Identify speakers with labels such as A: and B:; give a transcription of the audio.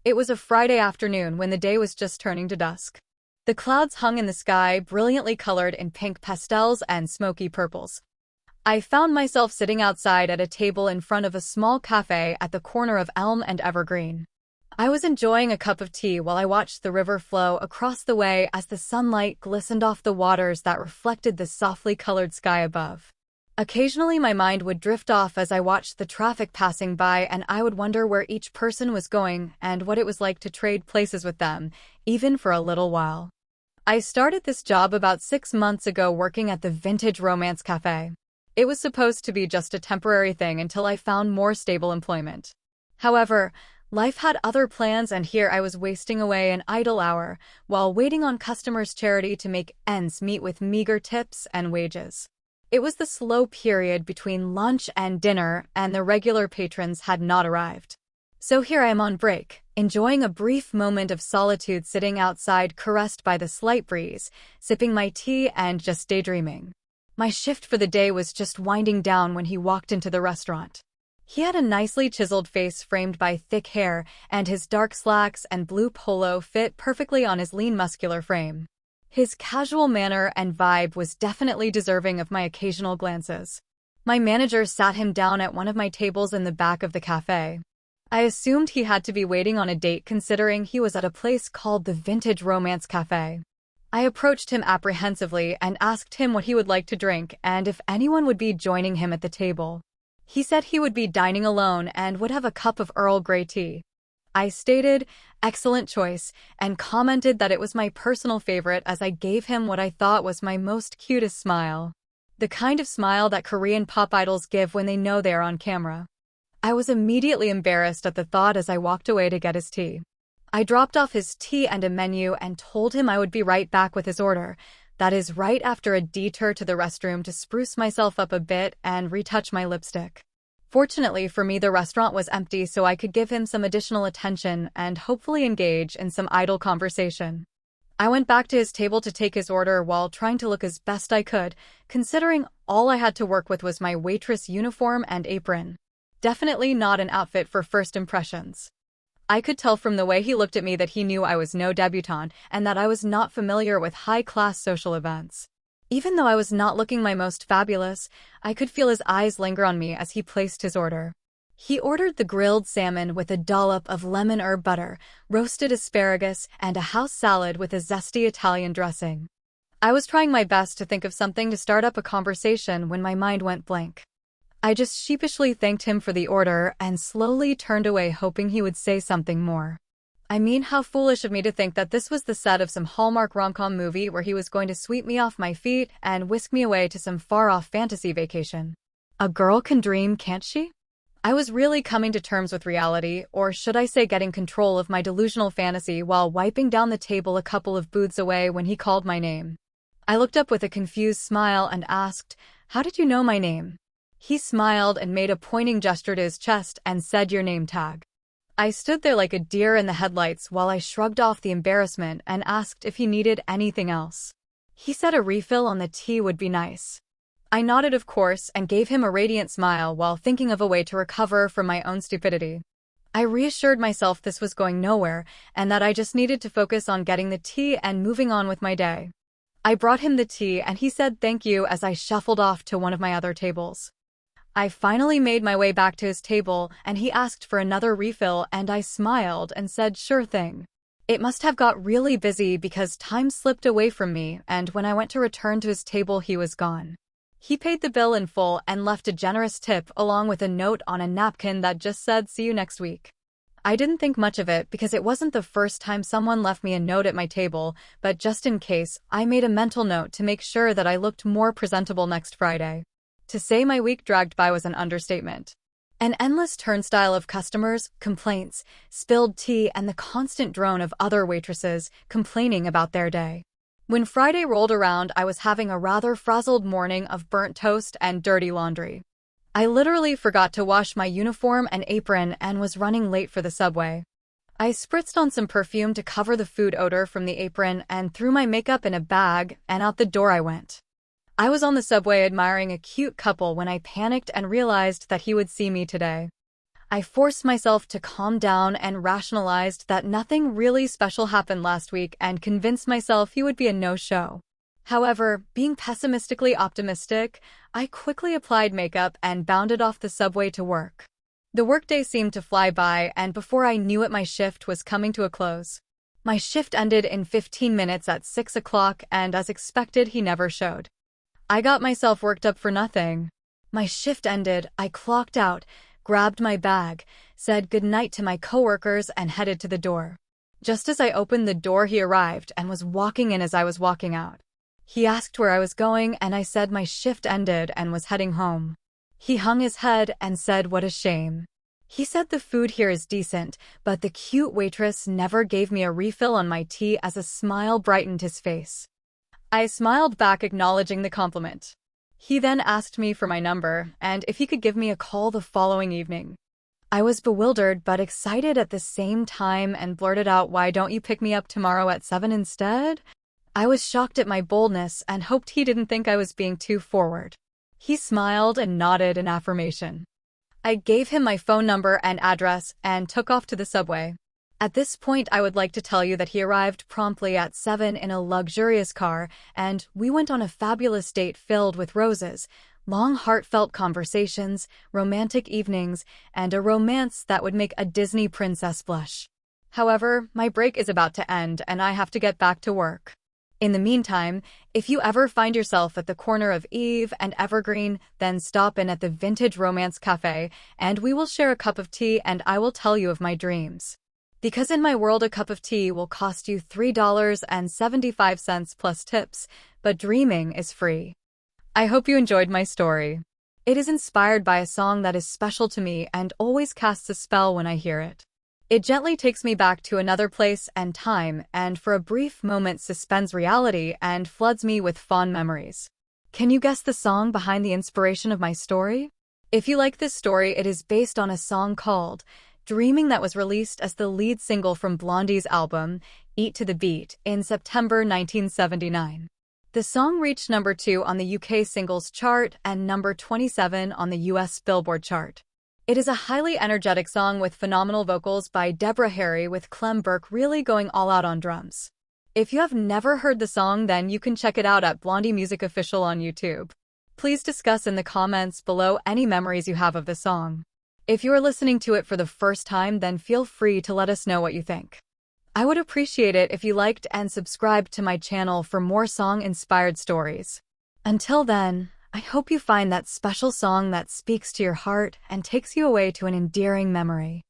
A: It was a Friday afternoon when the day was just turning to dusk. The clouds hung in the sky, brilliantly colored in pink pastels and smoky purples. I found myself sitting outside at a table in front of a small cafe at the corner of Elm and Evergreen. I was enjoying a cup of tea while I watched the river flow across the way as the sunlight glistened off the waters that reflected the softly colored sky above. Occasionally my mind would drift off as I watched the traffic passing by, and I would wonder where each person was going and what it was like to trade places with them, even for a little while. I started this job about 6 months ago working at the Vintage Romance Cafe. It was supposed to be just a temporary thing until I found more stable employment. However, life had other plans, and here I was wasting away an idle hour while waiting on customers' charity to make ends meet with meager tips and wages. It was the slow period between lunch and dinner, and the regular patrons had not arrived. So here I am on break, enjoying a brief moment of solitude sitting outside caressed by the slight breeze, sipping my tea and just daydreaming. My shift for the day was just winding down when he walked into the restaurant. He had a nicely chiseled face framed by thick hair, and his dark slacks and blue polo fit perfectly on his lean muscular frame. His casual manner and vibe was definitely deserving of my occasional glances. My manager sat him down at one of my tables in the back of the cafe. I assumed he had to be waiting on a date considering he was at a place called the Vintage Romance Cafe. I approached him apprehensively and asked him what he would like to drink and if anyone would be joining him at the table. He said he would be dining alone and would have a cup of Earl Grey tea. I stated, "Excellent choice," and commented that it was my personal favorite as I gave him what I thought was my most cutest smile. The kind of smile that Korean pop idols give when they know they are on camera. I was immediately embarrassed at the thought as I walked away to get his tea. I dropped off his tea and a menu and told him I would be right back with his order. That is right after a detour to the restroom to spruce myself up a bit and retouch my lipstick. Fortunately for me, the restaurant was empty, so I could give him some additional attention and hopefully engage in some idle conversation. I went back to his table to take his order while trying to look as best I could, considering all I had to work with was my waitress uniform and apron. Definitely not an outfit for first impressions. I could tell from the way he looked at me that he knew I was no debutante and that I was not familiar with high-class social events. Even though I was not looking my most fabulous, I could feel his eyes linger on me as he placed his order. He ordered the grilled salmon with a dollop of lemon herb butter, roasted asparagus, and a house salad with a zesty Italian dressing. I was trying my best to think of something to start up a conversation when my mind went blank. I just sheepishly thanked him for the order and slowly turned away, hoping he would say something more. I mean, how foolish of me to think that this was the set of some Hallmark rom-com movie where he was going to sweep me off my feet and whisk me away to some far-off fantasy vacation. A girl can dream, can't she? I was really coming to terms with reality, or should I say getting control of my delusional fantasy, while wiping down the table a couple of booths away when he called my name. I looked up with a confused smile and asked, "How did you know my name?" He smiled and made a pointing gesture to his chest and said, "Your name tag." I stood there like a deer in the headlights while I shrugged off the embarrassment and asked if he needed anything else. He said a refill on the tea would be nice. I nodded, of course, and gave him a radiant smile while thinking of a way to recover from my own stupidity. I reassured myself this was going nowhere and that I just needed to focus on getting the tea and moving on with my day. I brought him the tea and he said thank you as I shuffled off to one of my other tables. I finally made my way back to his table and he asked for another refill, and I smiled and said sure thing. It must have got really busy because time slipped away from me, and when I went to return to his table he was gone. He paid the bill in full and left a generous tip along with a note on a napkin that just said "See you next week." I didn't think much of it because it wasn't the first time someone left me a note at my table, but just in case, I made a mental note to make sure that I looked more presentable next Friday. To say my week dragged by was an understatement. An endless turnstile of customers, complaints, spilled tea, and the constant drone of other waitresses complaining about their day. When Friday rolled around, I was having a rather frazzled morning of burnt toast and dirty laundry. I literally forgot to wash my uniform and apron and was running late for the subway. I spritzed on some perfume to cover the food odor from the apron and threw my makeup in a bag, and out the door I went. I was on the subway admiring a cute couple when I panicked and realized that he would see me today. I forced myself to calm down and rationalized that nothing really special happened last week and convinced myself he would be a no-show. However, being pessimistically optimistic, I quickly applied makeup and bounded off the subway to work. The workday seemed to fly by, and before I knew it, my shift was coming to a close. My shift ended in 15 minutes at 6 o'clock, and as expected, he never showed. I got myself worked up for nothing. My shift ended, I clocked out, grabbed my bag, said goodnight to my coworkers, and headed to the door. Just as I opened the door, he arrived and was walking in as I was walking out. He asked where I was going, and I said my shift ended and was heading home. He hung his head and said, "What a shame." He said the food here is decent, but the cute waitress never gave me a refill on my tea as a smile brightened his face. I smiled back, acknowledging the compliment. He then asked me for my number and if he could give me a call the following evening. I was bewildered but excited at the same time and blurted out, "Why don't you pick me up tomorrow at 7 instead?" I was shocked at my boldness and hoped he didn't think I was being too forward. He smiled and nodded in affirmation. I gave him my phone number and address and took off to the subway. At this point, I would like to tell you that he arrived promptly at 7 in a luxurious car, and we went on a fabulous date filled with roses, long heartfelt conversations, romantic evenings, and a romance that would make a Disney princess blush. However, my break is about to end and I have to get back to work. In the meantime, if you ever find yourself at the corner of Eve and Evergreen, then stop in at the Vintage Romance Cafe, and we will share a cup of tea and I will tell you of my dreams. Because in my world, a cup of tea will cost you $3.75 plus tips, but dreaming is free. I hope you enjoyed my story. It is inspired by a song that is special to me and always casts a spell when I hear it. It gently takes me back to another place and time, and for a brief moment suspends reality and floods me with fond memories. Can you guess the song behind the inspiration of my story? If you like this story, it is based on a song called Dreaming that was released as the lead single from Blondie's album, Eat to the Beat, in September 1979. The song reached number 2 on the UK singles chart and number 27 on the US Billboard chart. It is a highly energetic song with phenomenal vocals by Deborah Harry, with Clem Burke really going all out on drums. If you have never heard the song, then you can check it out at Blondie Music Official on YouTube. Please discuss in the comments below any memories you have of the song. If you are listening to it for the first time, then feel free to let us know what you think. I would appreciate it if you liked and subscribed to my channel for more song-inspired stories. Until then, I hope you find that special song that speaks to your heart and takes you away to an endearing memory.